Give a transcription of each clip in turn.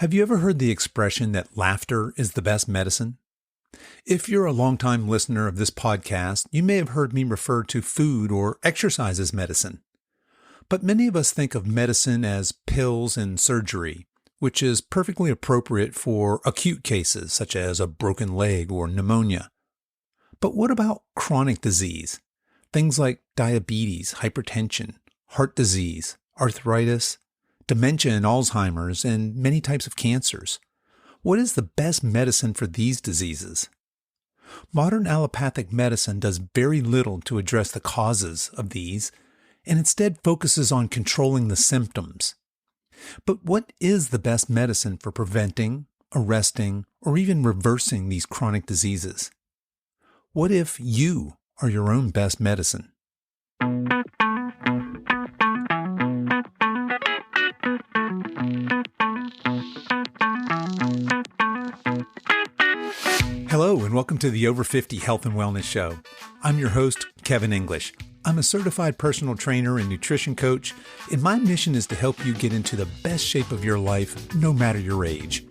Have you ever heard the expression that laughter is the best medicine? If you're a longtime listener of this podcast, you may have heard me refer to food or exercise as medicine. But many of us think of medicine as pills and surgery, which is perfectly appropriate for acute cases such as a broken leg or pneumonia. But what about chronic disease? Things like diabetes, hypertension, heart disease, arthritis, dementia and Alzheimer's, and many types of cancers. What is the best medicine for these diseases? Modern allopathic medicine does very little to address the causes of these, and instead focuses on controlling the symptoms. But what is the best medicine for preventing, arresting, or even reversing these chronic diseases? What if you are your own best medicine? Hello and welcome to the Over 50 Health and Wellness Show. I'm your host, Kevin English. I'm a certified personal trainer and nutrition coach, and my mission is to help you get into the best shape of your life, no matter your age.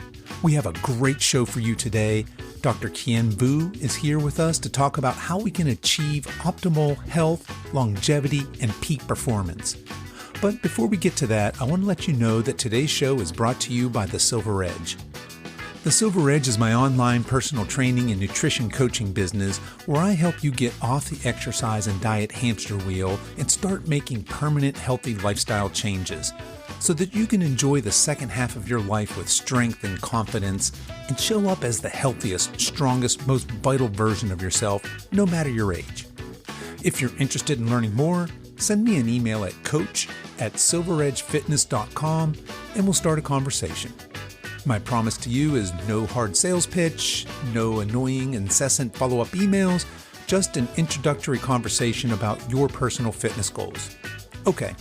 We have a great show for you today. Dr. Kien Vuu is here with us to talk about how we can achieve optimal health, longevity, and peak performance. But before we get to that, I want to let you know that today's show is brought to you by the Silver Edge. The Silver Edge is my online personal training and nutrition coaching business where I help you get off the exercise and diet hamster wheel and start making permanent healthy lifestyle changes so that you can enjoy the second half of your life with strength and confidence and show up as the healthiest, strongest, most vital version of yourself, no matter your age. If you're interested in learning more, send me an email at coach@silveredgefitness.com and we'll start a conversation. My promise to you is no hard sales pitch, no annoying, incessant follow-up emails, just an introductory conversation about your personal fitness goals. Okay,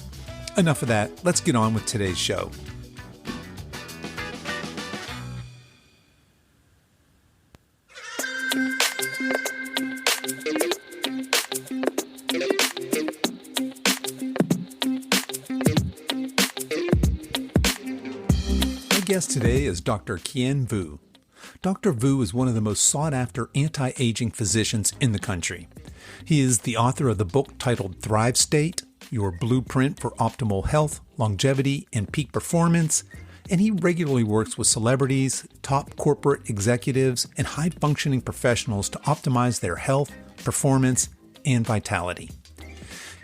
enough of that. Let's get on with today's show. My guest today is Dr. Kien Vuu. Dr. Vuu is one of the most sought-after anti-aging physicians in the country. He is the author of the book titled Thrive State, Your Blueprint for Optimal Health, Longevity, and Peak Performance, and he regularly works with celebrities, top corporate executives, and high-functioning professionals to optimize their health, performance, and vitality.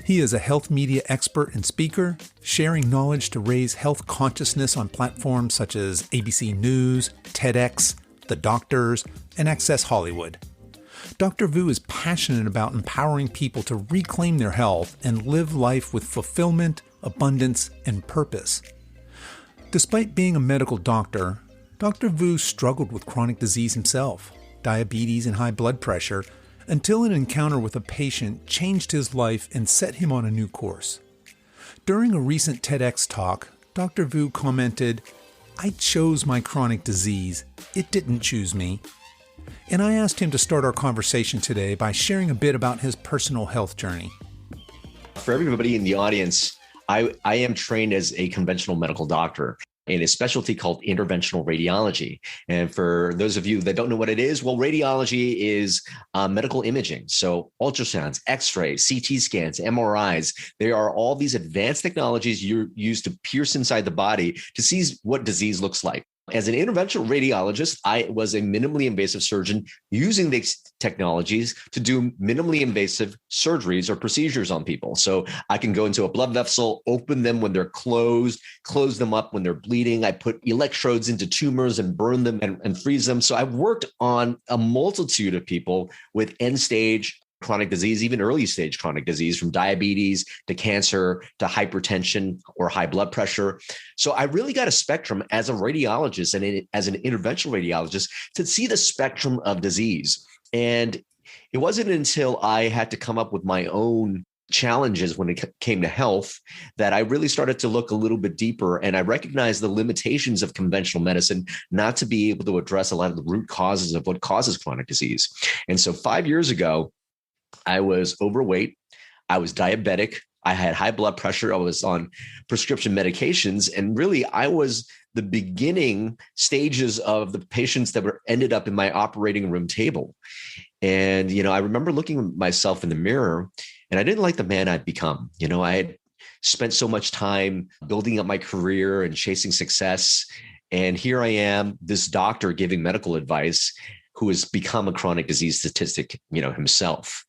He is a health media expert and speaker, sharing knowledge to raise health consciousness on platforms such as ABC News, TEDx, The Doctors, and Access Hollywood. Dr. Vuu is passionate about empowering people to reclaim their health and live life with fulfillment, abundance, and purpose. Despite being a medical doctor, Dr. Vuu struggled with chronic disease himself, diabetes and high blood pressure, until an encounter with a patient changed his life and set him on a new course. During a recent TEDx talk, Dr. Vuu commented, "I chose my chronic disease. It didn't choose me." And I asked him to start our conversation today by sharing a bit about his personal health journey. For everybody in the audience, I am trained as a conventional medical doctor in a specialty called interventional radiology. And for those of you that don't know what it is, well, radiology is medical imaging. So ultrasounds, x-rays, CT scans, MRIs, they are all these advanced technologies you use to pierce inside the body to see what disease looks like. As an interventional radiologist, I was a minimally invasive surgeon using these technologies to do minimally invasive surgeries or procedures on people. So I can go into a blood vessel, open them when they're closed, close them up when they're bleeding. I put electrodes into tumors and burn them and freeze them. So I've worked on a multitude of people with end-stage chronic disease, even early stage chronic disease, from diabetes to cancer to hypertension or high blood pressure. So I really got a spectrum as a radiologist and as an interventional radiologist to see the spectrum of disease. And it wasn't until I had to come up with my own challenges when it came to health that I really started to look a little bit deeper. And I recognized the limitations of conventional medicine not to be able to address a lot of the root causes of what causes chronic disease. And so 5 years ago, I was overweight. I was diabetic. I had high blood pressure. I was on prescription medications. And really, I was the beginning stages of the patients that were ended up in my operating room table. And, I remember looking at myself in the mirror and I didn't like the man I'd become. I had spent so much time building up my career and chasing success. And here I am, this doctor giving medical advice who has become a chronic disease statistic, himself.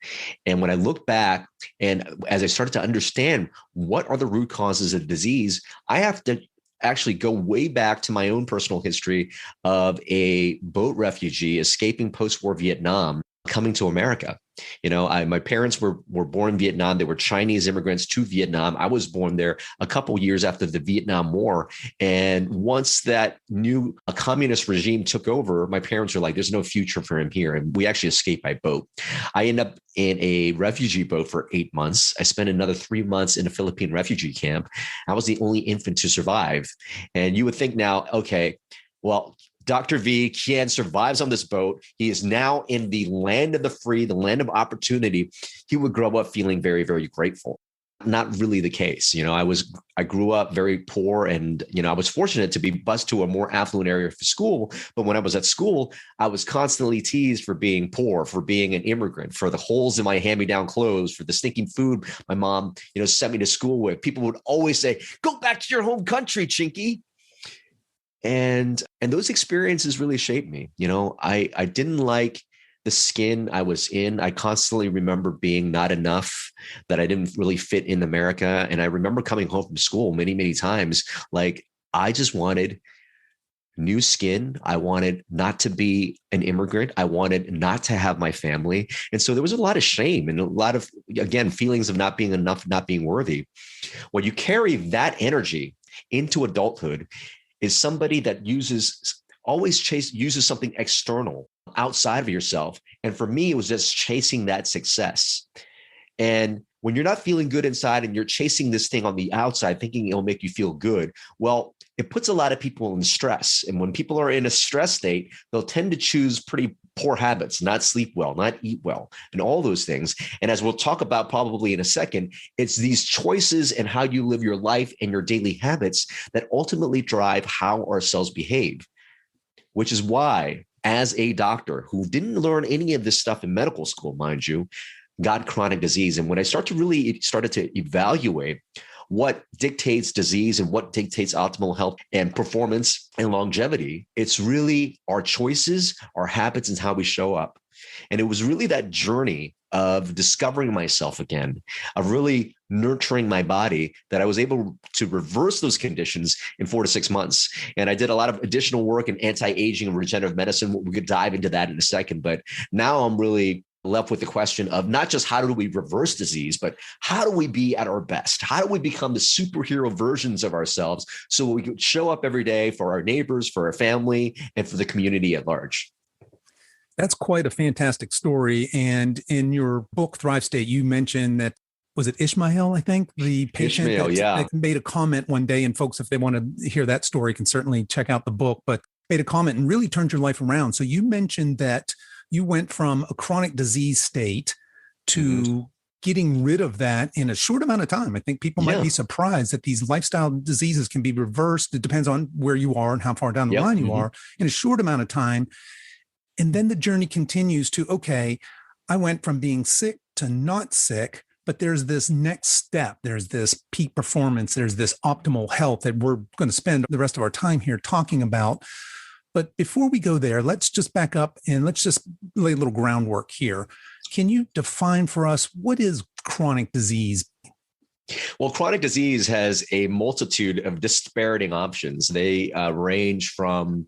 And when I look back and as I started to understand what are the root causes of disease, I have to actually go way back to my own personal history of a boat refugee escaping post-war Vietnam, coming to America. My parents were born in Vietnam. They were Chinese immigrants to Vietnam. I was born there a couple years after the Vietnam War. And once that new communist regime took over, my parents were like, there's no future for him here. And we actually escaped by boat. I ended up in a refugee boat for 8 months. I spent another 3 months in a Philippine refugee camp. I was the only infant to survive. And you would think now, okay, well, Dr. V, Kien survives on this boat. He is now in the land of the free, the land of opportunity. He would grow up feeling very, very grateful. Not really the case. I grew up very poor and, I was fortunate to be bused to a more affluent area for school. But when I was at school, I was constantly teased for being poor, for being an immigrant, for the holes in my hand-me-down clothes, for the stinking food my mom, sent me to school with. People would always say, go back to your home country, Chinky. And those experiences really shaped me. I didn't like the skin I was in. I constantly remember being not enough, that I didn't really fit in America. And I remember coming home from school many, many times, like I just wanted new skin. I wanted not to be an immigrant. I wanted not to have my family. And so there was a lot of shame and a lot of, again, feelings of not being enough, not being worthy. When you carry that energy into adulthood, is somebody that uses something external outside of yourself. And for me, it was just chasing that success. And when you're not feeling good inside and you're chasing this thing on the outside, thinking it'll make you feel good, well, it puts a lot of people in stress. And when people are in a stress state, they'll tend to choose pretty poor habits, not sleep well, not eat well, and all those things. And as we'll talk about probably in a second, it's these choices and how you live your life and your daily habits that ultimately drive how our cells behave, which is why, as a doctor who didn't learn any of this stuff in medical school, mind you, got chronic disease. And when I started to evaluate what dictates disease and what dictates optimal health and performance and longevity, it's really our choices, our habits, and how we show up. And it was really that journey of discovering myself again, of really nurturing my body, that I was able to reverse those conditions in 4 to 6 months. And I did a lot of additional work in anti-aging and regenerative medicine. We could dive into that in a second. But now I'm really left with the question of not just how do we reverse disease, but how do we be at our best? How do we become the superhero versions of ourselves so we can show up every day for our neighbors, for our family, and for the community at large? That's quite a fantastic story. And in your book, Thrive State, you mentioned that, was it Ishmael, I think, the patient Ishmael, that made a comment one day, and folks, if they want to hear that story, can certainly check out the book, but made a comment and really turned your life around. So you mentioned that you went from a chronic disease state to getting rid of that in a short amount of time. I think people might be surprised that these lifestyle diseases can be reversed. It depends on where you are and how far down the line you are in a short amount of time. And then the journey continues to, okay, I went from being sick to not sick, but there's this next step. There's this peak performance. There's this optimal health that we're going to spend the rest of our time here talking about. But before we go there, let's just back up and let's just lay a little groundwork here. Can you define for us, what is chronic disease? Well, chronic disease has a multitude of disparating options. They range from,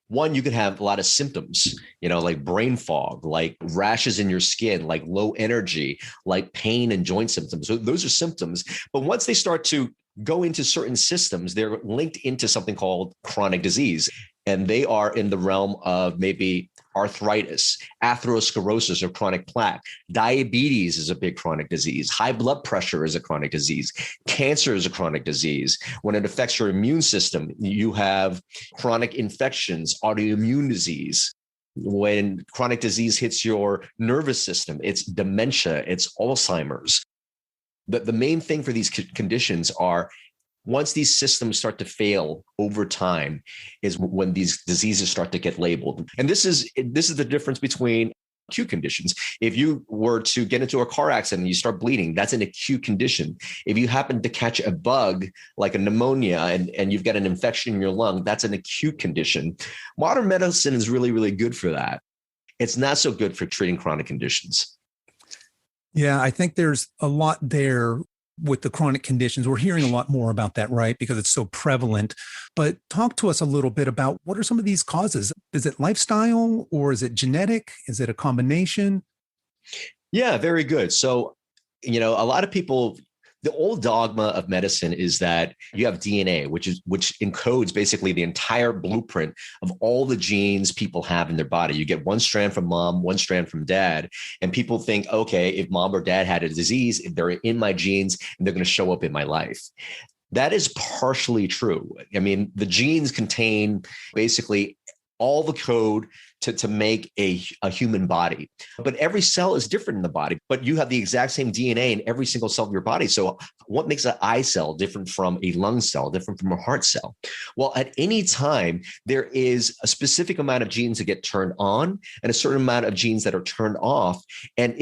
one, you can have a lot of symptoms, like brain fog, like rashes in your skin, like low energy, like pain and joint symptoms. So those are symptoms. But once they start to go into certain systems, they're linked into something called chronic disease. And they are in the realm of maybe arthritis, atherosclerosis or chronic plaque. Diabetes is a big chronic disease. High blood pressure is a chronic disease. Cancer is a chronic disease. When it affects your immune system, you have chronic infections, autoimmune disease. When chronic disease hits your nervous system, it's dementia, it's Alzheimer's. The main thing for these conditions are once these systems start to fail over time is when these diseases start to get labeled. And this is the difference between acute conditions. If you were to get into a car accident and you start bleeding, that's an acute condition. If you happen to catch a bug like a pneumonia and you've got an infection in your lung, that's an acute condition. Modern medicine is really, really good for that. It's not so good for treating chronic conditions. Yeah, I think there's a lot there with the chronic conditions. We're hearing a lot more about that, right? Because it's so prevalent. But talk to us a little bit about what are some of these causes? Is it lifestyle or is it genetic? Is it a combination? Yeah, very good. So, a lot of people, the old dogma of medicine is that you have DNA, which encodes basically the entire blueprint of all the genes people have in their body. You get one strand from mom, one strand from dad, and people think, okay, if mom or dad had a disease, if they're in my genes, and they're going to show up in my life. That is partially true. I mean, the genes contain basically all the code to make a human body. But every cell is different in the body, but you have the exact same DNA in every single cell of your body. So what makes an eye cell different from a lung cell, different from a heart cell? Well, at any time, there is a specific amount of genes that get turned on and a certain amount of genes that are turned off. And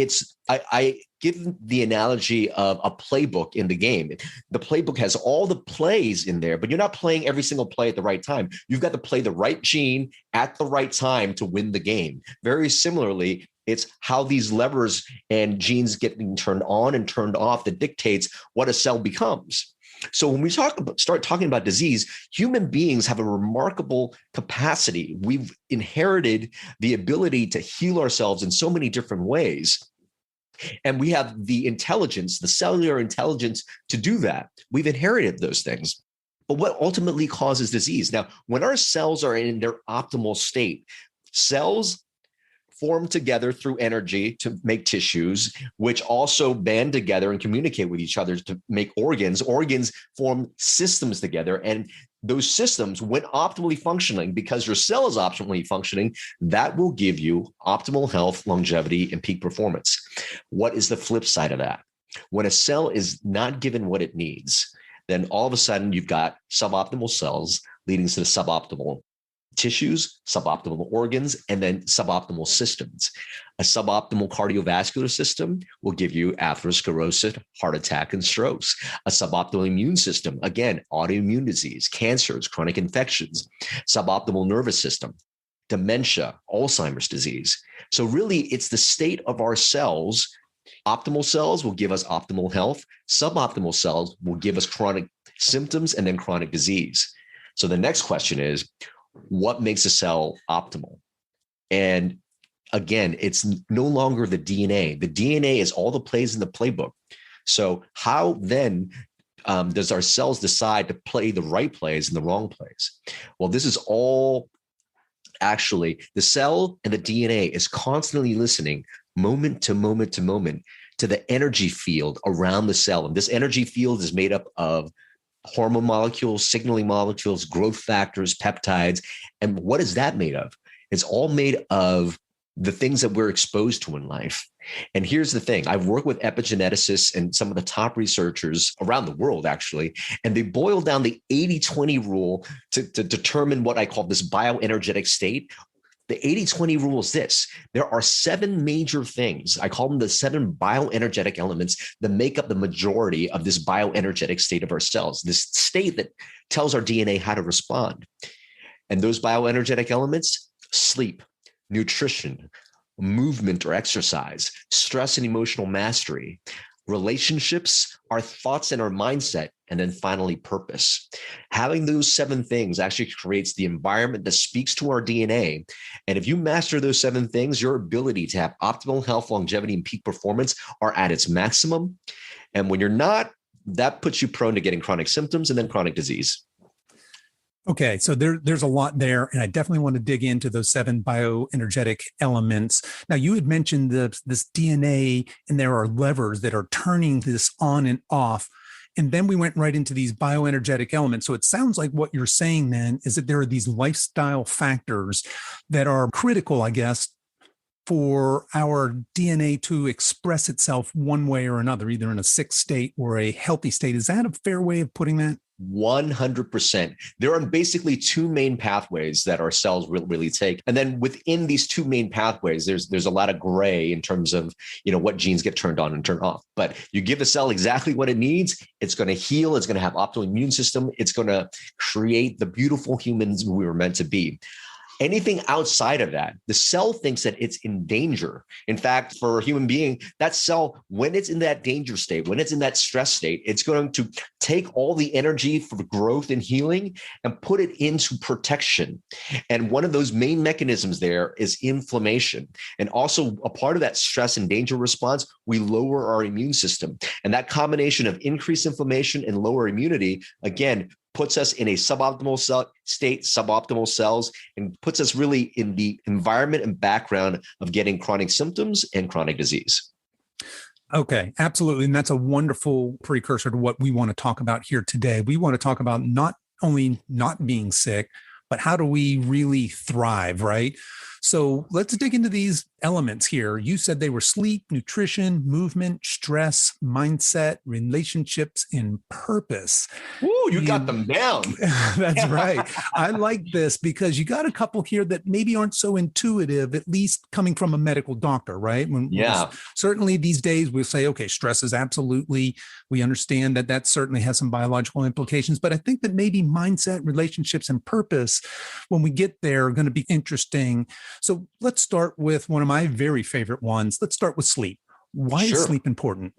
I give the analogy of a playbook in the game. The playbook has all the plays in there, but you're not playing every single play at the right time. You've got to play the right gene at the right time to win the game. Very similarly, it's how these levers and genes getting turned on and turned off that dictates what a cell becomes. So when we start talking about disease, human beings have a remarkable capacity. We've inherited the ability to heal ourselves in so many different ways. And we have the intelligence, the cellular intelligence to do that. We've inherited those things. But what ultimately causes disease? Now, when our cells are in their optimal state, cells form together through energy to make tissues, which also band together and communicate with each other to make organs. Organs form systems together. And those systems, when optimally functioning, because your cell is optimally functioning, that will give you optimal health, longevity, and peak performance. What is the flip side of that? When a cell is not given what it needs, then all of a sudden you've got suboptimal cells leading to the suboptimal tissues, suboptimal organs, and then suboptimal systems. A suboptimal cardiovascular system will give you atherosclerosis, heart attack, and strokes. A suboptimal immune system, again, autoimmune disease, cancers, chronic infections. Suboptimal nervous system, dementia, Alzheimer's disease. So really, it's the state of our cells. Optimal cells will give us optimal health. Suboptimal cells will give us chronic symptoms and then chronic disease. So the next question is, what makes a cell optimal? And again, it's no longer the DNA. The DNA is all the plays in the playbook. So how then does our cells decide to play the right plays and the wrong plays? Well, this is all actually the cell, and the DNA is constantly listening moment to moment to moment to the energy field around the cell. And this energy field is made up of hormone molecules, signaling molecules, growth factors, peptides. And what is that made of? It's all made of the things that we're exposed to in life. And here's the thing. I've worked with epigeneticists and some of the top researchers around the world, actually, and they boil down the 80-20 rule to determine what I call this bioenergetic state. The 80-20 rule is this. There are 7 major things. I call them the 7 bioenergetic elements that make up the majority of this bioenergetic state of our cells, this state that tells our DNA how to respond. And those bioenergetic elements: sleep, nutrition, movement or exercise, stress and emotional mastery, relationships, our thoughts and our mindset, and then finally purpose. Having those 7 things actually creates the environment that speaks to our DNA. And if you master those 7 things, your ability to have optimal health, longevity, and peak performance are at its maximum. And when you're not, that puts you prone to getting chronic symptoms and then chronic disease. Okay, so there's a lot there, and I definitely want to dig into those 7 bioenergetic elements. Now, you had mentioned this DNA, and there are levers that are turning this on and off. And then we went right into these bioenergetic elements. So it sounds like what you're saying then is that there are these lifestyle factors that are critical, I guess, for our DNA to express itself one way or another, either in a sick state or a healthy state. Is that a fair way of putting that? 100%. There are basically two main pathways that our cells really take. And then within these two main pathways, there's a lot of gray in terms of, what genes get turned on and turned off. But you give the cell exactly what it needs, it's going to heal, it's going to have optimal immune system, it's going to create the beautiful humans we were meant to be. Anything outside of that, the cell thinks that it's in danger. In fact, for a human being, that cell, when it's in that danger state, when it's in that stress state, it's going to take all the energy for growth and healing and put it into protection. And one of those main mechanisms there is inflammation. And also a part of that stress and danger response, we lower our immune system. And that combination of increased inflammation and lower immunity, again, puts us in a suboptimal state, suboptimal cells, and puts us really in the environment and background of getting chronic symptoms and chronic disease. Okay, absolutely. And that's a wonderful precursor to what we want to talk about here today. We want to talk about not only not being sick, but how do we really thrive, right? So let's dig into these elements here. You said they were sleep, nutrition, movement, stress, mindset, relationships, and purpose. Ooh, you got them down. That's right. I like this because you got a couple here that maybe aren't so intuitive, at least coming from a medical doctor, right? Certainly these days we'll say, okay, stress is absolutely, we understand that certainly has some biological implications, but I think that maybe mindset, relationships, and purpose, when we get there, are going to be interesting. So let's start with one of my very favorite ones. Let's start with sleep. Why is sleep important?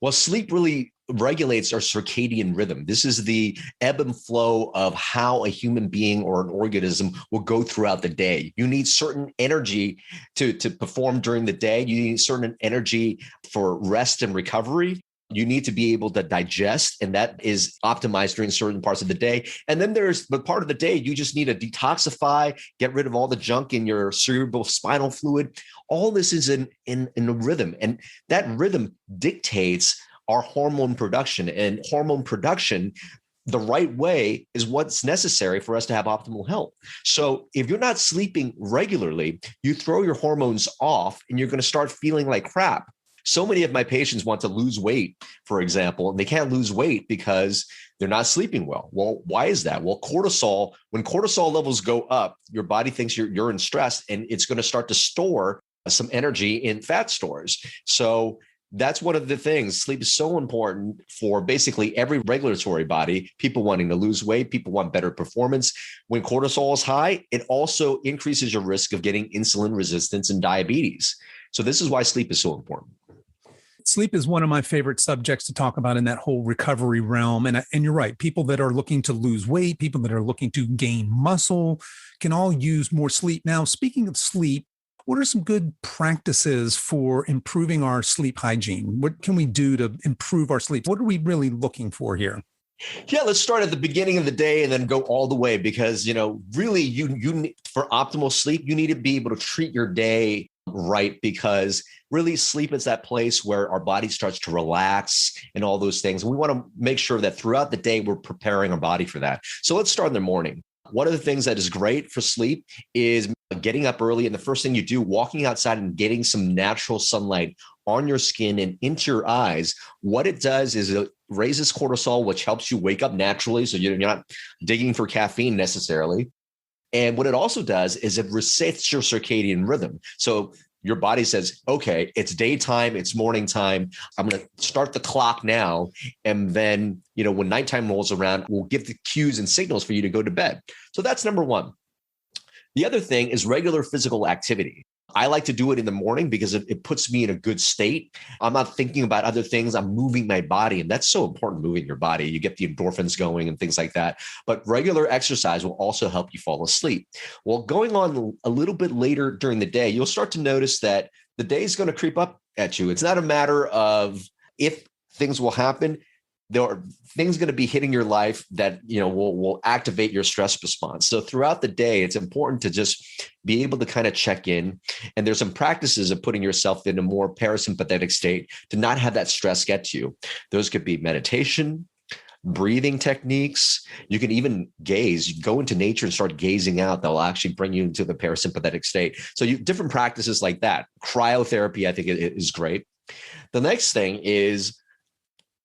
Well, sleep really regulates our circadian rhythm. This is the ebb and flow of how a human being or an organism will go throughout the day. You need certain energy to perform during the day. You need certain energy for rest and recovery. You need to be able to digest, and that is optimized during certain parts of the day. And then there's the part of the day you just need to detoxify, get rid of all the junk in your cerebral spinal fluid. All this is in a rhythm, and that rhythm dictates our hormone production. And hormone production, the right way, is what's necessary for us to have optimal health. So if you're not sleeping regularly, you throw your hormones off and you're going to start feeling like crap. So many of my patients want to lose weight, for example, and they can't lose weight because they're not sleeping well. Well, why is that? Well, cortisol, when cortisol levels go up, your body thinks you're in stress, and it's going to start to store some energy in fat stores. So that's one of the things. Sleep is so important for basically every regulatory body, people wanting to lose weight, people want better performance. When cortisol is high, it also increases your risk of getting insulin resistance and diabetes. So this is why sleep is so important. Sleep is one of my favorite subjects to talk about in that whole recovery realm. And you're right. People that are looking to lose weight, people that are looking to gain muscle can all use more sleep. Now, speaking of sleep, what are some good practices for improving our sleep hygiene? What can we do to improve our sleep? What are we really looking for here? Yeah, let's start at the beginning of the day and then go all the way, because, really you for optimal sleep, you need to be able to treat your day right, because really sleep is that place where our body starts to relax and all those things. And we want to make sure that throughout the day, we're preparing our body for that. So let's start in the morning. One of the things that is great for sleep is getting up early. And the first thing you do, walking outside and getting some natural sunlight on your skin and into your eyes. What it does is it raises cortisol, which helps you wake up naturally. So you're not digging for caffeine necessarily. And what it also does is it resets your circadian rhythm. So your body says, okay, it's daytime, it's morning time. I'm going to start the clock now. And then, when nighttime rolls around, we'll give the cues and signals for you to go to bed. So that's number one. The other thing is regular physical activity. I like to do it in the morning because it puts me in a good state. I'm not thinking about other things. I'm moving my body. And that's so important, moving your body. You get the endorphins going and things like that. But regular exercise will also help you fall asleep. Well, going on a little bit later during the day, you'll start to notice that the day is going to creep up at you. It's not a matter of if things will happen. There are things going to be hitting your life that, will activate your stress response. So throughout the day, it's important to just be able to kind of check in. And there's some practices of putting yourself in a more parasympathetic state to not have that stress get to you. Those could be meditation, breathing techniques. You can even gaze. You go into nature and start gazing out. That'll actually bring you into the parasympathetic state. So different practices like that. Cryotherapy, I think, is great. The next thing is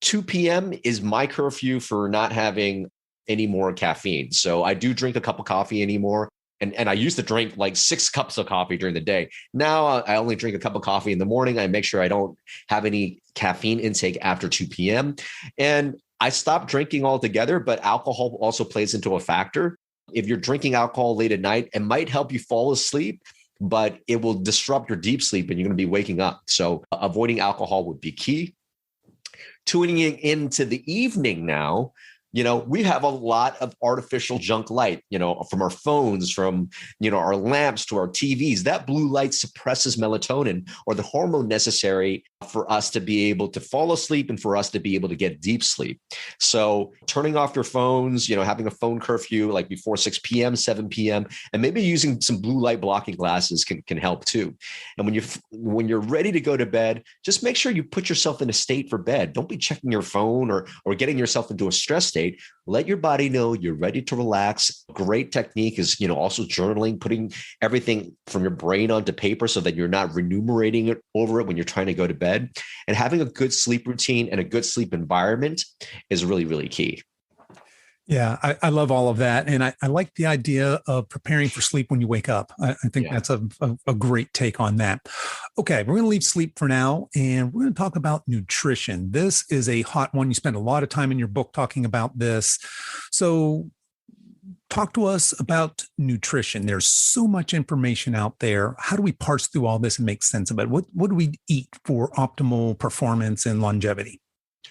2 p.m. is my curfew for not having any more caffeine. So I do drink a cup of coffee anymore. And I used to drink like 6 cups of coffee during the day. Now I only drink a cup of coffee in the morning. I make sure I don't have any caffeine intake after 2 p.m. And I stopped drinking altogether, but alcohol also plays into a factor. If you're drinking alcohol late at night, it might help you fall asleep, but it will disrupt your deep sleep and you're going to be waking up. So avoiding alcohol would be key. Tuning into the evening now, we have a lot of artificial junk light, from our phones, from, our lamps to our TVs. That blue light suppresses melatonin, or the hormone necessary for us to be able to fall asleep and for us to be able to get deep sleep. So turning off your phones, having a phone curfew like before 6 p.m., 7 p.m., and maybe using some blue light blocking glasses can help too. And when you're ready to go to bed, just make sure you put yourself in a state for bed. Don't be checking your phone or getting yourself into a stress state. Let your body know you're ready to relax. Great technique is, also journaling, putting everything from your brain onto paper so that you're not remunerating it over it when you're trying to go to bed. And having a good sleep routine and a good sleep environment is really, really key. Yeah, I love all of that. And I like the idea of preparing for sleep when you wake up. I think that's a great take on that. Okay, we're going to leave sleep for now, and we're going to talk about nutrition. This is a hot one. You spend a lot of time in your book talking about this. So talk to us about nutrition. There's so much information out there. How do we parse through all this and make sense of it? What do we eat for optimal performance and longevity?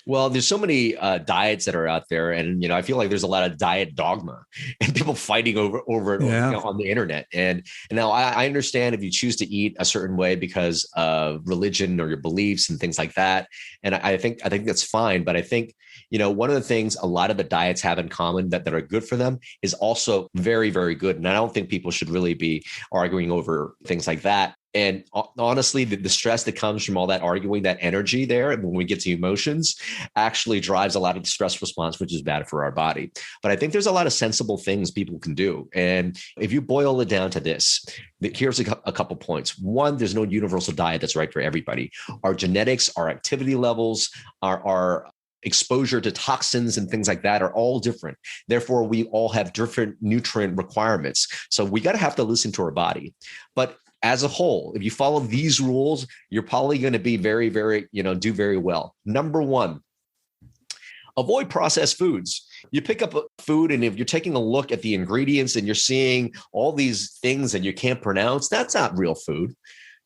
Well, there's so many diets that are out there, and I feel like there's a lot of diet dogma and people fighting over it on the internet. And now I understand if you choose to eat a certain way because of religion or your beliefs and things like that, and I think that's fine. But I think one of the things a lot of the diets have in common that are good for them is also very, very good. And I don't think people should really be arguing over things like that. And honestly, the stress that comes from all that arguing, that energy there, and when we get to emotions, actually drives a lot of the stress response, which is bad for our body. But I think there's a lot of sensible things people can do. And if you boil it down to this, here's a couple points. One, there's no universal diet that's right for everybody. Our genetics, our activity levels, our exposure to toxins and things like that are all different. Therefore, we all have different nutrient requirements. So we got to have to listen to our body. But as a whole, if you follow these rules, you're probably going to be very, very, do very well. Number one, avoid processed foods. You pick up a food, and if you're taking a look at the ingredients and you're seeing all these things that you can't pronounce, that's not real food.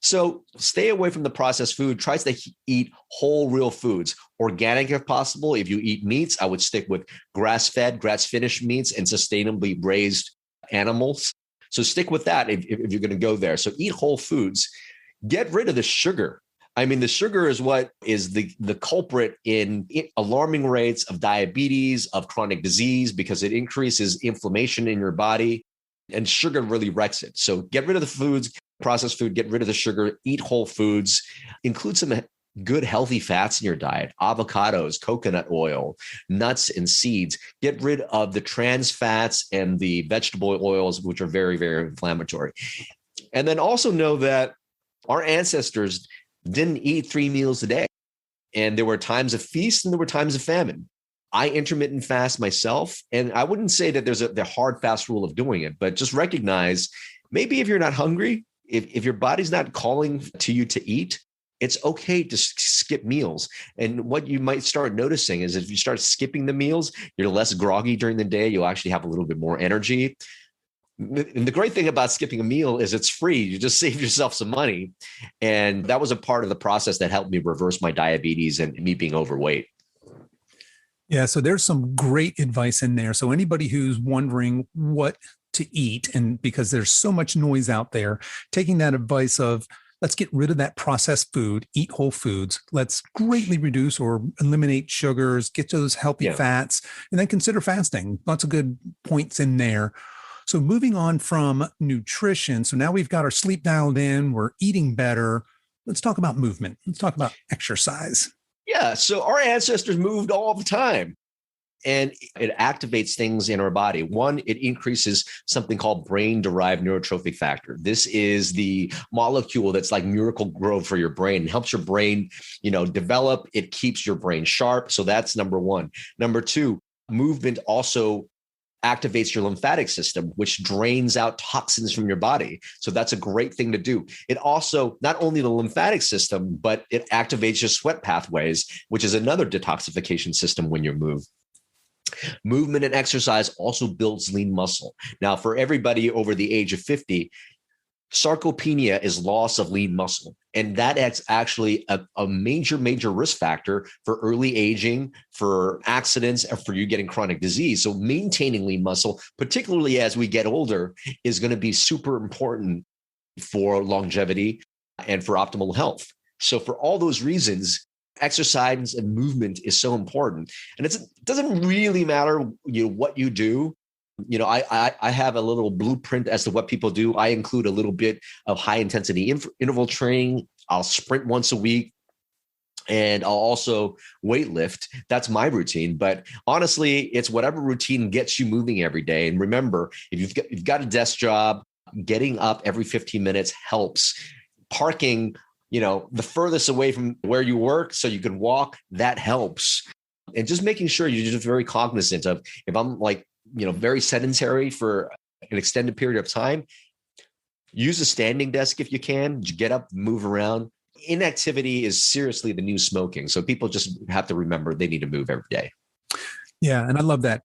So stay away from the processed food. Try to eat whole, real foods. Organic if possible. If you eat meats, I would stick with grass-fed, grass-finished meats and sustainably raised animals. So stick with that if you're going to go there. So eat whole foods. Get rid of the sugar. I mean, the sugar is what is the culprit in alarming rates of diabetes, of chronic disease, because it increases inflammation in your body, and sugar really wrecks it. So get rid of the foods, processed food, get rid of the sugar, eat whole foods, include some good healthy fats in your diet, avocados, coconut oil, nuts and seeds. Get rid of the trans fats and the vegetable oils, which are very, very inflammatory. And then also know that our ancestors didn't eat 3 meals a day. And there were times of feast and there were times of famine. I intermittent fast myself, and I wouldn't say that there's the hard fast rule of doing it, but just recognize maybe if you're not hungry, if your body's not calling to you to eat, it's okay to skip meals. And what you might start noticing is if you start skipping the meals, you're less groggy during the day. You'll actually have a little bit more energy. And the great thing about skipping a meal is it's free. You just save yourself some money. And that was a part of the process that helped me reverse my diabetes and me being overweight. Yeah, so there's some great advice in there. So anybody who's wondering what to eat, and because there's so much noise out there, taking that advice of let's get rid of that processed food, eat whole foods. Let's greatly reduce or eliminate sugars, get those healthy fats, and then consider fasting. Lots of good points in there. So moving on from nutrition. So now we've got our sleep dialed in. We're eating better. Let's talk about movement. Let's talk about exercise. Yeah. So our ancestors moved all the time. and it activates things in our body. One, it increases something called brain-derived neurotrophic factor. This is the molecule that's like miracle grow for your brain. It helps your brain, develop. It keeps your brain sharp. So that's number one. Number two, movement also activates your lymphatic system, which drains out toxins from your body. So that's a great thing to do. It also, not only the lymphatic system, but it activates your sweat pathways, which is another detoxification system when you move. Movement and exercise also builds lean muscle. Now, for everybody over the age of 50, sarcopenia is loss of lean muscle. And that is actually a major, major risk factor for early aging, for accidents, and for you getting chronic disease. So maintaining lean muscle, particularly as we get older, is going to be super important for longevity and for optimal health. So for all those reasons, exercise and movement is so important. And it doesn't really matter what you do. I have a little blueprint as to what people do. I include a little bit of high intensity interval training. I'll sprint once a week, and I'll also weight lift. That's my routine. But honestly, it's whatever routine gets you moving every day. And remember, if you've got a desk job, getting up every 15 minutes helps. Parking, the furthest away from where you work so you can walk, that helps. And just making sure you're just very cognizant of, if I'm very sedentary for an extended period of time, use a standing desk if you can. Get up, move around. Inactivity is seriously the new smoking. So people just have to remember they need to move every day. Yeah, and I love that.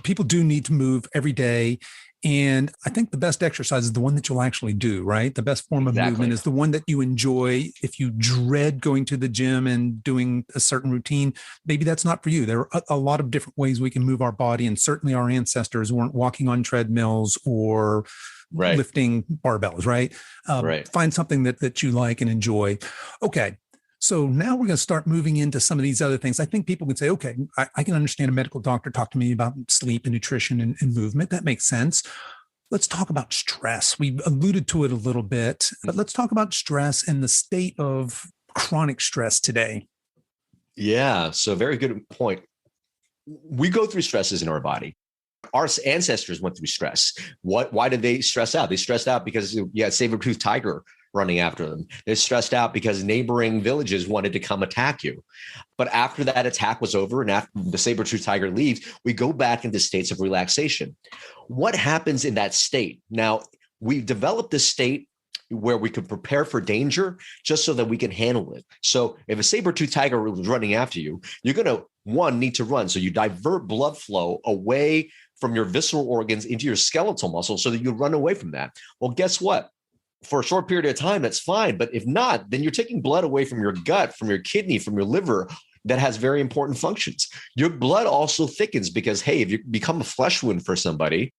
People do need to move every day. And I think the best exercise is the one that you'll actually do, right? The best form of movement is the one that you enjoy. If you dread going to the gym and doing a certain routine, maybe that's not for you. There are a lot of different ways we can move our body. And certainly our ancestors weren't walking on treadmills or lifting barbells, right? Find something that you like and enjoy. Okay. So now we're going to start moving into some of these other things. I think people would say, okay, I can understand a medical doctor talk to me about sleep and nutrition and movement. That makes sense. Let's talk about stress. We alluded to it a little bit, but let's talk about stress and the state of chronic stress today. Yeah, so very good point. We go through stresses in our body. Our ancestors went through stress. Why did they stress out? They stressed out because you had saber-toothed tiger running after them. They're stressed out because neighboring villages wanted to come attack you. But after that attack was over and after the saber-toothed tiger leaves, we go back into states of relaxation. What happens in that state? Now, we've developed this state where we can prepare for danger just so that we can handle it. So if a saber-toothed tiger is running after you, you're going to, one, need to run. So you divert blood flow away from your visceral organs into your skeletal muscle so that you run away from that. Well, guess what? For a short period of time, that's fine. But if not, then you're taking blood away from your gut, from your kidney, from your liver that has very important functions. Your blood also thickens because, hey, if you become a flesh wound for somebody,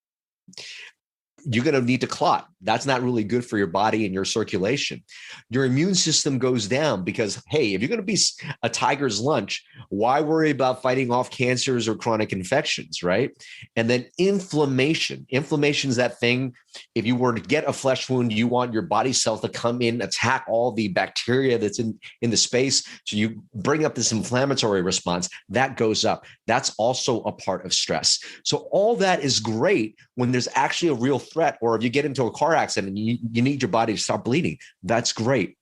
you're going to need to clot. That's not really good for your body and your circulation. Your immune system goes down because, hey, if you're going to be a tiger's lunch, why worry about fighting off cancers or chronic infections, right? And then inflammation. Inflammation is that thing. If you were to get a flesh wound, you want your body cells to come in, attack all the bacteria that's in the space. So you bring up this inflammatory response. That goes up. That's also a part of stress. So all that is great when there's actually a real threat, or if you get into a car accident and you need your body to stop bleeding. That's great.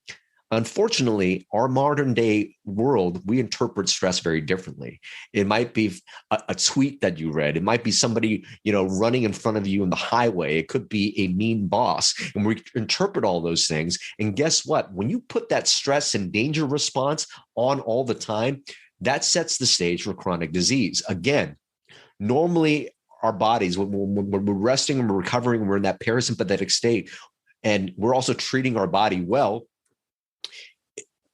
Unfortunately, our modern day world, we interpret stress very differently. It might be a tweet that you read. It might be somebody, running in front of you in the highway. It could be a mean boss. And we interpret all those things. And guess what? When you put that stress and danger response on all the time, that sets the stage for chronic disease. Again, normally our bodies, when we're resting and we're recovering, we're in that parasympathetic state, and we're also treating our body well,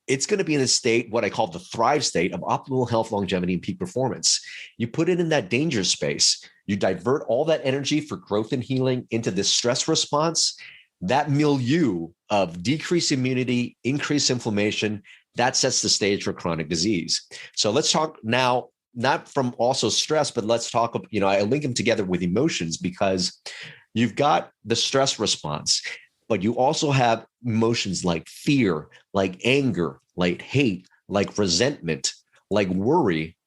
it's going to be in a state, what I call the thrive state, of optimal health, longevity, and peak performance. You put it in that danger space, you divert all that energy for growth and healing into this stress response, that milieu of decreased immunity, increased inflammation, that sets the stage for chronic disease. So let's talk now, not from also stress, but let's talk, I link them together with emotions, because you've got the stress response, but you also have emotions like fear, like anger, like hate, like resentment, like worry.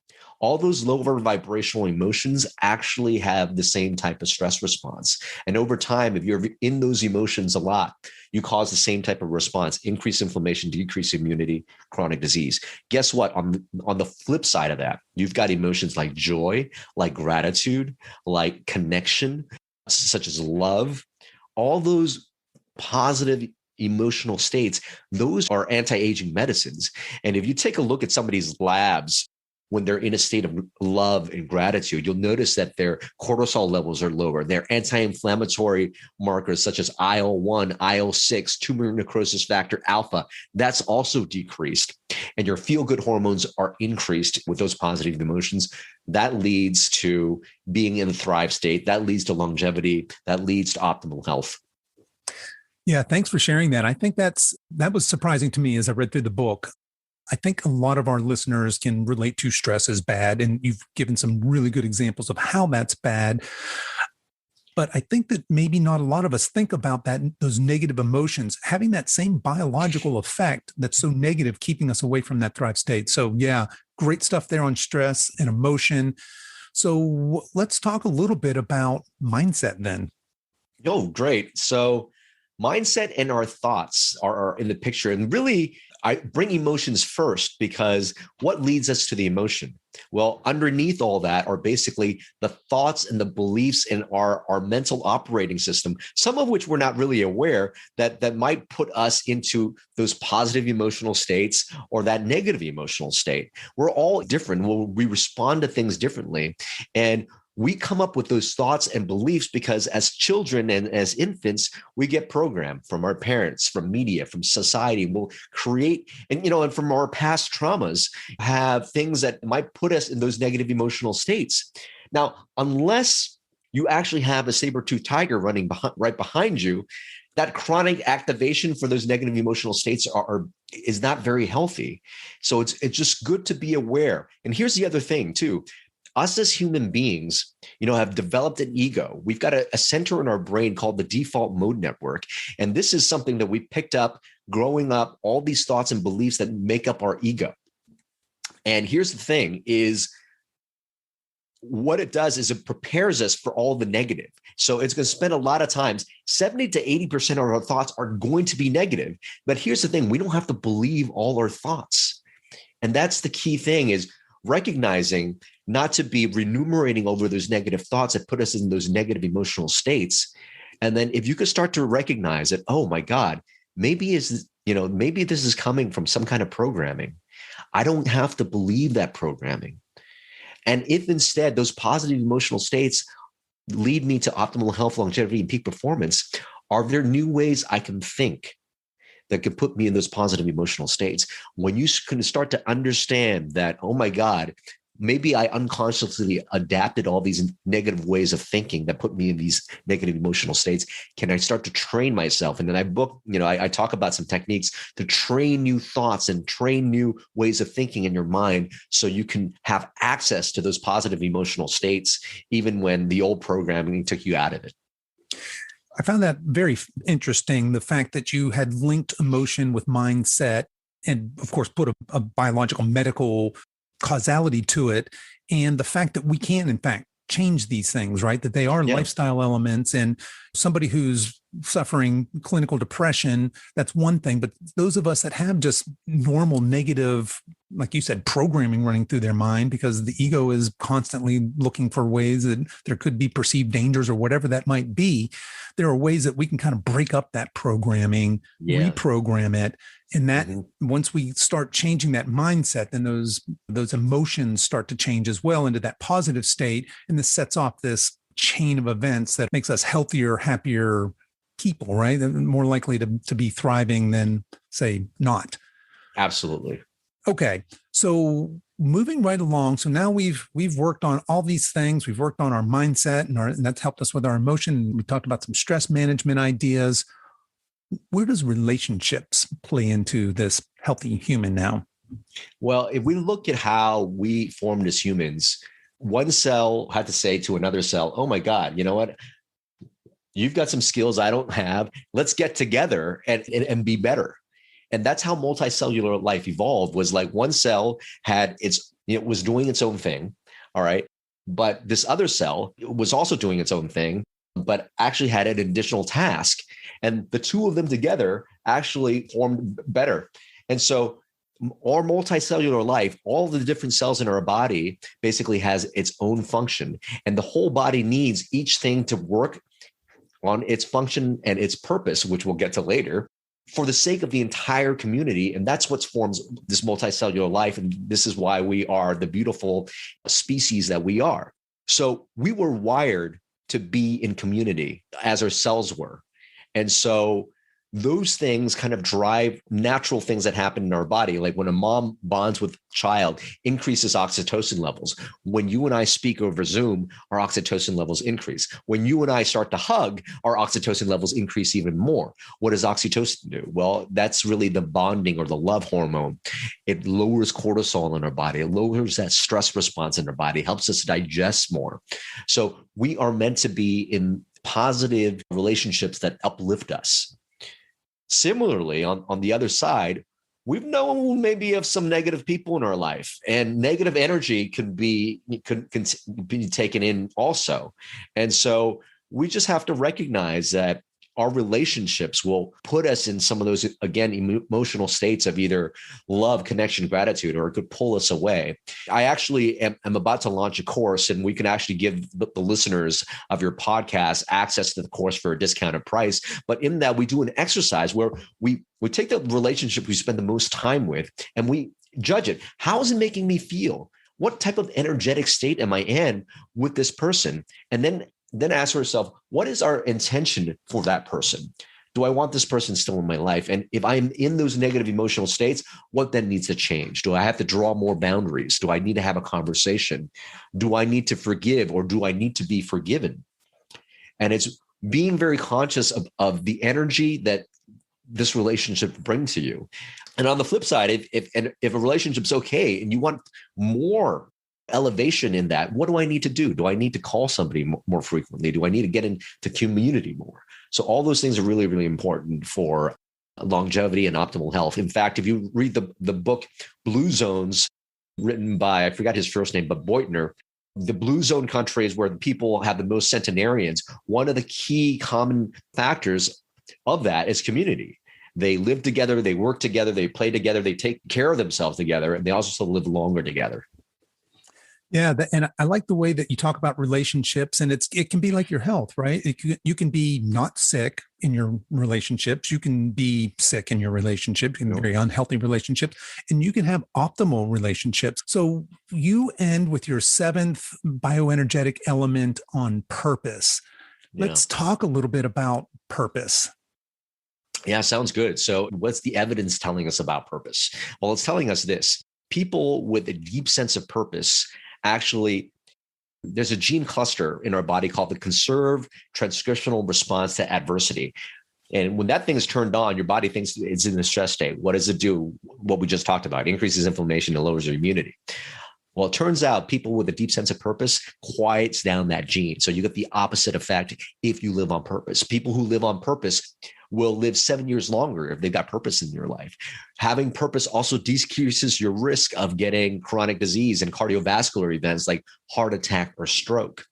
all those lower vibrational emotions actually have the same type of stress response. And over time, if you're in those emotions a lot, you cause the same type of response: increased inflammation, decreased immunity, chronic disease. Guess what? On the flip side of that, you've got emotions like joy, like gratitude, like connection, such as love. All those positive emotional states, those are anti-aging medicines. And if you take a look at somebody's labs when they're in a state of love and gratitude, you'll notice that their cortisol levels are lower. Their anti-inflammatory markers such as IL-1, IL-6, tumor necrosis factor alpha, that's also decreased. And your feel-good hormones are increased with those positive emotions. That leads to being in the thrive state. That leads to longevity. That leads to optimal health. Yeah, thanks for sharing that. I think that was surprising to me as I read through the book. I think a lot of our listeners can relate to stress as bad, and you've given some really good examples of how that's bad. But I think that maybe not a lot of us think about that, those negative emotions having that same biological effect that's so negative, keeping us away from that thrive state. So yeah, great stuff there on stress and emotion. So let's talk a little bit about mindset then. Oh, great. So mindset and our thoughts are in the picture. And really, I bring emotions first because what leads us to the emotion? Well, underneath all that are basically the thoughts and the beliefs in our mental operating system, some of which we're not really aware that might put us into those positive emotional states or that negative emotional state. We're all different. We respond to things differently. And we come up with those thoughts and beliefs because as children and as infants, we get programmed from our parents, from media, from society. We'll create, and from our past traumas, have things that might put us in those negative emotional states. Now, unless you actually have a saber-toothed tiger running right behind you, that chronic activation for those negative emotional states is not very healthy. So it's just good to be aware. And here's the other thing too. Us as human beings, have developed an ego. We've got a center in our brain called the default mode network. And this is something that we picked up growing up, all these thoughts and beliefs that make up our ego. And here's the thing is what it does is it prepares us for all the negative. So it's going to spend a lot of times, 70 to 80% of our thoughts are going to be negative. But here's the thing, we don't have to believe all our thoughts. And that's the key thing is recognizing not to be remunerating over those negative thoughts that put us in those negative emotional states. And then if you could start to recognize that, oh my God, maybe this is coming from some kind of programming. I don't have to believe that programming. And if instead those positive emotional states lead me to optimal health, longevity, and peak performance, are there new ways I can think that could put me in those positive emotional states? When you can start to understand that, oh my God, maybe I unconsciously adapted all these negative ways of thinking that put me in these negative emotional states. Can I start to train myself? And then I talk about some techniques to train new thoughts and train new ways of thinking in your mind so you can have access to those positive emotional states, even when the old programming took you out of it. I found that very interesting, the fact that you had linked emotion with mindset and, of course, put a biological, medical causality to it. And the fact that we can, in fact, change these things, right? That they are lifestyle elements. And somebody who's suffering clinical depression, that's one thing. But those of us that have just normal negative, like you said, programming running through their mind because the ego is constantly looking for ways that there could be perceived dangers or whatever that might be. There are ways that we can kind of break up that programming, reprogram it. And that once we start changing that mindset, then those emotions start to change as well into that positive state. And this sets off this chain of events that makes us healthier, happier people, right? And more likely to be thriving than, say, not. Absolutely. Okay. So moving right along. So now we've worked on all these things. We've worked on our mindset and that's helped us with our emotion. We talked about some stress management ideas. Where does relationships play into this healthy human now? Well, if we look at how we formed as humans, one cell had to say to another cell, oh my God, you know what? You've got some skills I don't have. Let's get together and be better. And that's how multicellular life evolved, was like one cell had its It was doing its own thing. All right. But this other cell was also doing its own thing, but actually had an additional task. And the two of them together actually formed better. And so our multicellular life, all the different cells in our body basically has its own function. And the whole body needs each thing to work on its function and its purpose, which we'll get to later, for the sake of the entire community. And that's what forms this multicellular life. And this is why we are the beautiful species that we are. So we were wired to be in community as our cells were. And so those things kind of drive natural things that happen in our body. Like when a mom bonds with a child, increases oxytocin levels. When you and I speak over Zoom, our oxytocin levels increase. When you and I start to hug, our oxytocin levels increase even more. What does oxytocin do? Well, that's really the bonding or the love hormone. It lowers cortisol in our body. It lowers that stress response in our body, helps us digest more. So we are meant to be in positive relationships that uplift us. Similarly, on the other side, we've known maybe of some negative people in our life, and negative energy can be taken in also. And so we just have to recognize that our relationships will put us in some of those, again, emotional states of either love, connection, gratitude, or it could pull us away. I actually am about to launch a course, and we can actually give the listeners of your podcast access to the course for a discounted price. But in that, we do an exercise where we take the relationship we spend the most time with and we judge it. How is it making me feel? What type of energetic state am I in with this person? And then ask yourself, what is our intention for that person? Do I want this person still in my life? And if I'm in those negative emotional states, what then needs to change? Do I have to draw more boundaries? Do I need to have a conversation? Do I need to forgive, or do I need to be forgiven? And it's being very conscious of the energy that this relationship brings to you. And on the flip side, if a relationship's okay and you want more elevation in that, what do I need to do? Do I need to call somebody more frequently? Do I need to get into community more? So all those things are really, really important for longevity and optimal health. In fact, if you read the book Blue Zones, written by, I forgot his first name, but Beutner, the blue zone countries where the people have the most centenarians, one of the key common factors of that is community. They live together, they work together, they play together, they take care of themselves together, and they also live longer together. Yeah, and I like the way that you talk about relationships, and it can be like your health, right? You can be not sick in your relationships. You can be sick in your relationship. You can be very unhealthy relationships, and you can have optimal relationships. So you end with your 7th bioenergetic element on purpose. Yeah. Let's talk a little bit about purpose. Yeah, sounds good. So what's the evidence telling us about purpose? Well, it's telling us this. People with a deep sense of purpose, actually, there's a gene cluster in our body called the conserved transcriptional response to adversity. And when that thing is turned on, your body thinks it's in a stress state. What does it do? What we just talked about, increases inflammation and lowers your immunity. Well, it turns out people with a deep sense of purpose quiets down that gene. So you get the opposite effect if you live on purpose. People who live on purpose will live 7 years longer if they've got purpose in their life. Having purpose also decreases your risk of getting chronic disease and cardiovascular events like heart attack or stroke.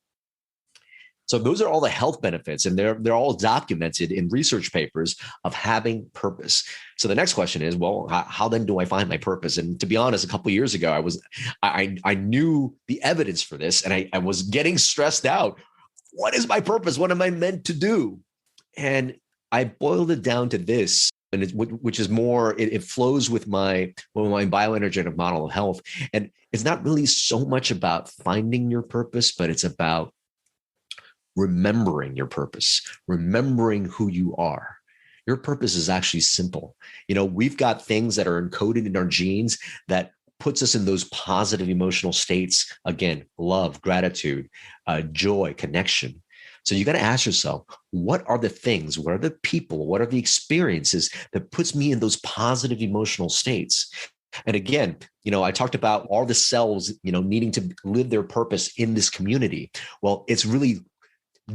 So those are all the health benefits, and they're all documented in research papers of having purpose. So the next question is, well, how then do I find my purpose? And to be honest, a couple of years ago, I knew the evidence for this, and I was getting stressed out. What is my purpose? What am I meant to do? And I boiled it down to this, and which is more, it flows with my bioenergetic model of health. And it's not really so much about finding your purpose, but it's about remembering your purpose, remembering who you are. Your purpose is actually simple. We've got things that are encoded in our genes that puts us in those positive emotional states. Again, love, gratitude, joy, connection. So you got to ask yourself, what are the things, what are the people, what are the experiences that puts me in those positive emotional states? And again, I talked about all the cells, needing to live their purpose in this community. Well, it's really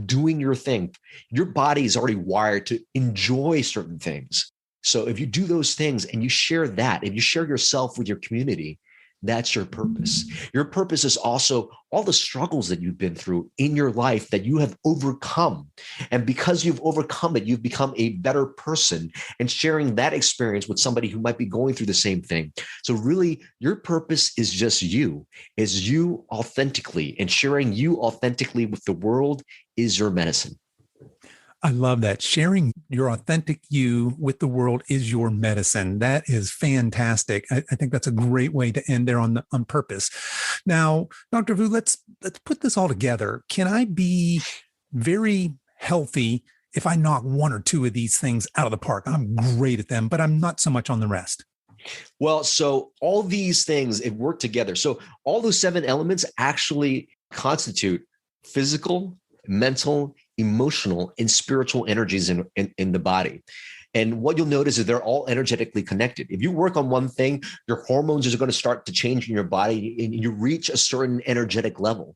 doing your thing. Your body is already wired to enjoy certain things. So if you do those things and you share that, if you share yourself with your community, That's your purpose. Your purpose is also all the struggles that you've been through in your life that you have overcome. And because you've overcome it, you've become a better person, and sharing that experience with somebody who might be going through the same thing. So really, your purpose is just you, is you authentically, and sharing you authentically with the world is your medicine. I love that. Sharing your authentic you with the world is your medicine. That is fantastic. I think that's a great way to end there on purpose. Now, Dr. Vuu, let's put this all together. Can I be very healthy if I knock one or two of these things out of the park? I'm great at them, but I'm not so much on the rest. Well, so all these things, it work together. So all those 7 elements actually constitute physical, mental, emotional, and spiritual energies in the body. And what you'll notice is they're all energetically connected. If you work on one thing, your hormones are going to start to change in your body, and you reach a certain energetic level.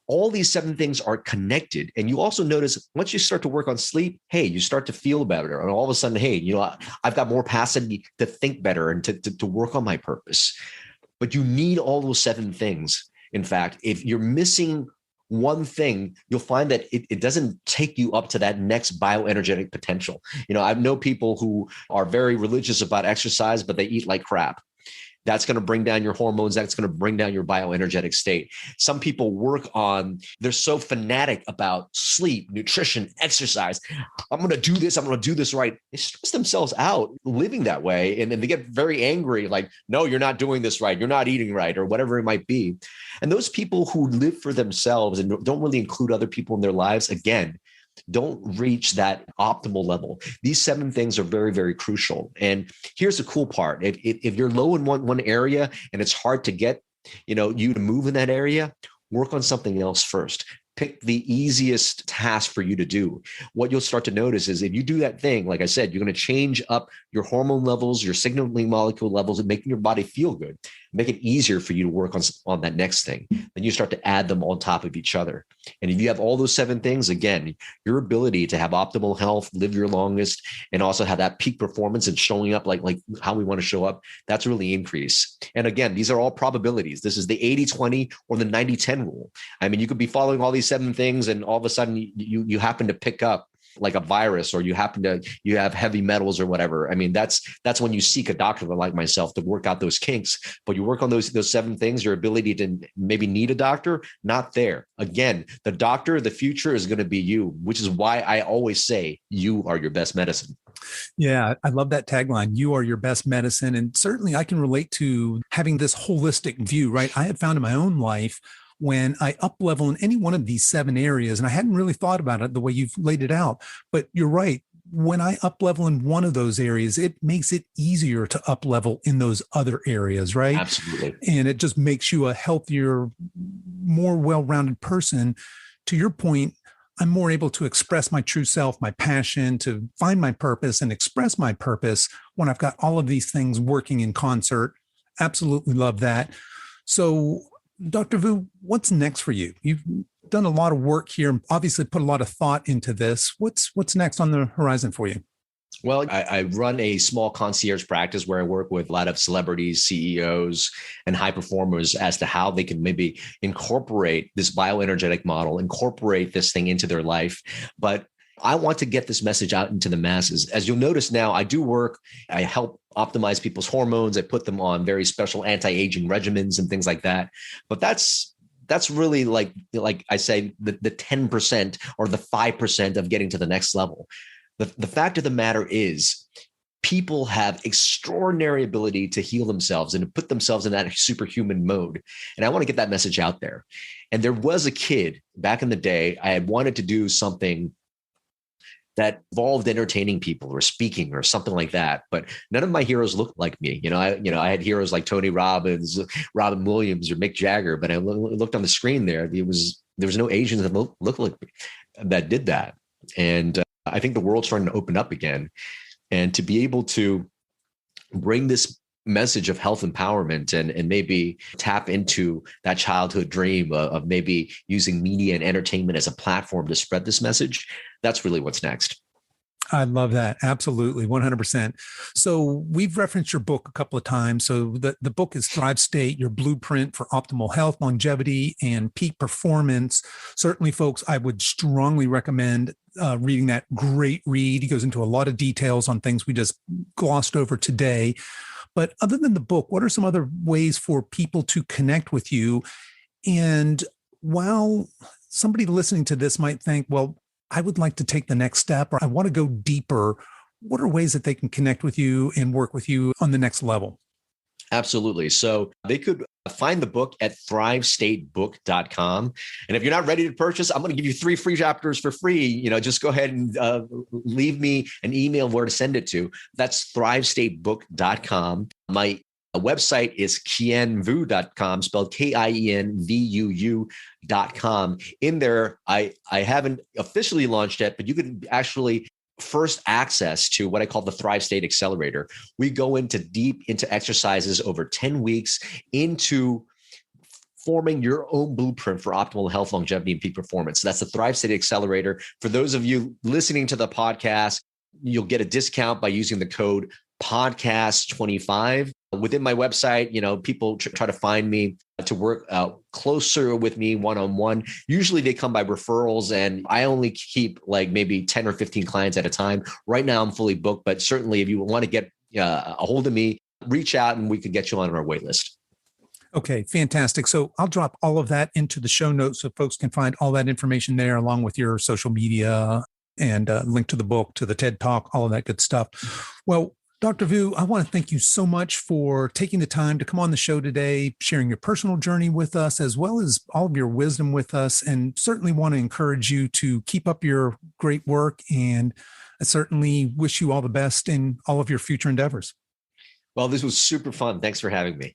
All these 7 things are connected. And you also notice once you start to work on sleep, hey, you start to feel better. And all of a sudden, hey, I've got more capacity to think better and to work on my purpose. But you need all those 7 things. In fact, if you're missing one thing, you'll find that it doesn't take you up to that next bioenergetic potential. I know people who are very religious about exercise, but they eat like crap. That's going to bring down your hormones. That's going to bring down your bioenergetic state. Some people they're so fanatic about sleep, nutrition, exercise. I'm going to do this. I'm going to do this right. They stress themselves out living that way. And then they get very angry, like, no, you're not doing this right. You're not eating right, or whatever it might be. And those people who live for themselves and don't really include other people in their lives, again, don't reach that optimal level. These 7 things are very, very crucial. And here's the cool part. If you're low in one area and it's hard to get, you to move in that area, work on something else first. Pick the easiest task for you to do. What you'll start to notice is if you do that thing, like I said, you're going to change up your hormone levels, your signaling molecule levels, and making your body feel good. Make it easier for you to work on that next thing. Then you start to add them on top of each other. And if you have all those 7 things, again, your ability to have optimal health, live your longest, and also have that peak performance and showing up like how we want to show up, that's really increased. And again, these are all probabilities. This is the 80-20 or the 90-10 rule. I mean, you could be following all these 7 things and all of a sudden you happen to pick up like a virus, or you have heavy metals or whatever. I mean, that's when you seek a doctor like myself to work out those kinks. But you work on those 7 things, your ability to maybe need a doctor, not there. Again, the doctor of the future is going to be you, which is why I always say you are your best medicine. Yeah, I love that tagline. You are your best medicine. And certainly I can relate to having this holistic view, right? I have found in my own life when I up level in any one of these 7 areas, and I hadn't really thought about it the way you've laid it out, but you're right. When I up level in one of those areas, it makes it easier to up level in those other areas, right? Absolutely. And it just makes you a healthier, more well-rounded person. To your point, I'm more able to express my true self, my passion, to find my purpose and express my purpose when I've got all of these things working in concert. Absolutely love that. So, Dr. Vuu, what's next for you? You've done a lot of work here, obviously put a lot of thought into this. What's next on the horizon for you? Well, I run a small concierge practice where I work with a lot of celebrities, CEOs, and high performers as to how they can maybe incorporate this bioenergetic model, incorporate this thing into their life. But I want to get this message out into the masses. As you'll notice now, I do work. I help optimize people's hormones. I put them on very special anti-aging regimens and things like that. But that's really like I say, the 10% or the 5% of getting to the next level. The fact of the matter is, people have extraordinary ability to heal themselves and to put themselves in that superhuman mode. And I want to get that message out there. And there was a kid back in the day, I had wanted to do something that involved entertaining people or speaking or something like that. But none of my heroes looked like me. I had heroes like Tony Robbins, Robin Williams, or Mick Jagger, but I looked on the screen there was no Asians that looked like me that did that. And I think the world's starting to open up again. And to be able to bring this message of health empowerment and maybe tap into that childhood dream of maybe using media and entertainment as a platform to spread this message, that's really what's next. I love that. Absolutely. 100%. So we've referenced your book a couple of times. So the book is Thrive State, your blueprint for optimal health, longevity, and peak performance. Certainly, folks, I would strongly recommend reading that. Great read. He goes into a lot of details on things we just glossed over today. But other than the book, what are some other ways for people to connect with you? And while somebody listening to this might think, well, I would like to take the next step, or I want to go deeper, what are ways that they can connect with you and work with you on the next level? Absolutely. So they could find the book at thrivestatebook.com. And if you're not ready to purchase, I'm going to give you 3 free chapters for free. Just go ahead and leave me an email where to send it to. That's thrivestatebook.com. My website is kienvuu.com, spelled KIENVUU.com. In there, I haven't officially launched yet, but you can actually first access to what I call the Thrive State Accelerator. We go deep into exercises over 10 weeks into forming your own blueprint for optimal health, longevity, and peak performance. So that's the Thrive State Accelerator. For those of you listening to the podcast, you'll get a discount by using the code podcast25. Within my website, people try to find me to work closer with me one-on-one. Usually they come by referrals, and I only keep like maybe 10 or 15 clients at a time. Right now I'm fully booked, but certainly if you want to get a hold of me, reach out and we could get you on our wait list. Okay, fantastic. So I'll drop all of that into the show notes so folks can find all that information there, along with your social media and link to the book, to the TED Talk, all of that good stuff. Well, Dr. Vuu, I want to thank you so much for taking the time to come on the show today, sharing your personal journey with us, as well as all of your wisdom with us, and certainly want to encourage you to keep up your great work. And I certainly wish you all the best in all of your future endeavors. Well, this was super fun. Thanks for having me.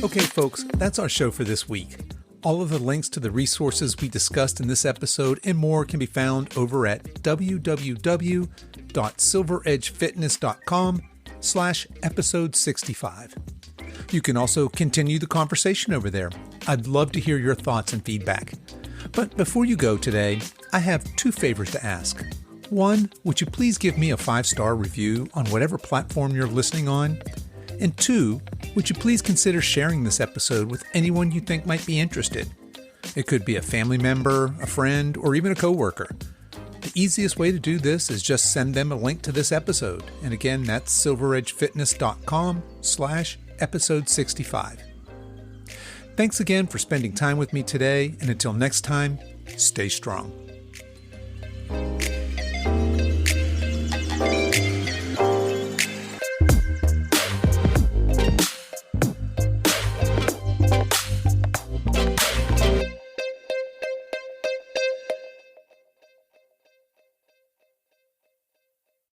Okay, folks, that's our show for this week. All of the links to the resources we discussed in this episode and more can be found over at www.silveredgefitness.com/episode 65. You can also continue the conversation over there. I'd love to hear your thoughts and feedback. But before you go today, I have 2 favors to ask. One, would you please give me a 5-star review on whatever platform you're listening on? And 2, would you please consider sharing this episode with anyone you think might be interested? It could be a family member, a friend, or even a coworker. The easiest way to do this is just send them a link to this episode. And again, that's silveredgefitness.com/episode 65. Thanks again for spending time with me today. And until next time, stay strong.